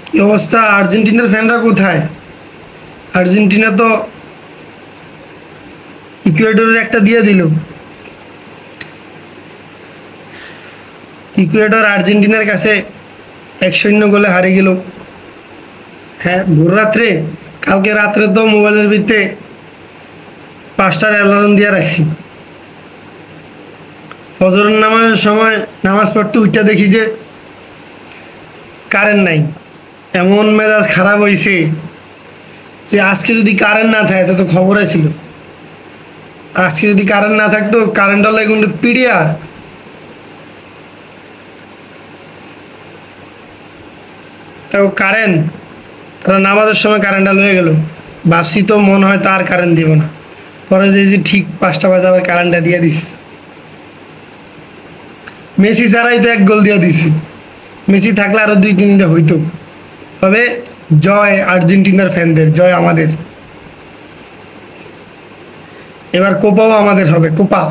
কি অবস্থা? আর্জেন্টিনার ফ্যানরা কোথায়? আর্জেন্টিনা তো ইকুয়েডরের একটা দিয়ে দিল। ইকুয়েডর আর্জেন্টিনার কাছে 1-0 গোলে হারিয়ে গেল। হ্যাঁ, ভোর রাত্রে, কালকে রাত্রে তো মোবাইলের ভিতরে 5টার অ্যালার্ম দিয়ে রাখছি। ফজরের নামাজের সময় নামাজ পড়তে উঠতে দেখি যে কারেন্ট নাই। এমন মেজাজ খারাপ হয়েছে যে আজকে যদি কারেন্ট না থাকে তো খবর ছিল। আজকে যদি কারেন্ট না থাকতো, কারেন্টটা লাগে কিন্তু পিডিয়া। তাও কারেন্ট, তারা নামাজের সময় কারেন্টটা লয়ে গেল। ভাবছি তো মনে হয় তার কারেন্ট দিব না, পরে দেখছি ঠিক 5টা বাজে আবার কারেন্টটা দিয়ে দিস। মেসি ছাড়াই তো 1 গোল দিয়ে দিছি। মেসি থাকলে আরো 2-3টা হইতো। তবে জয় আর্জেন্টিনার ফ্যানদের, জয় আমাদের। এবার কোপাও আমাদের হবে, কোপা।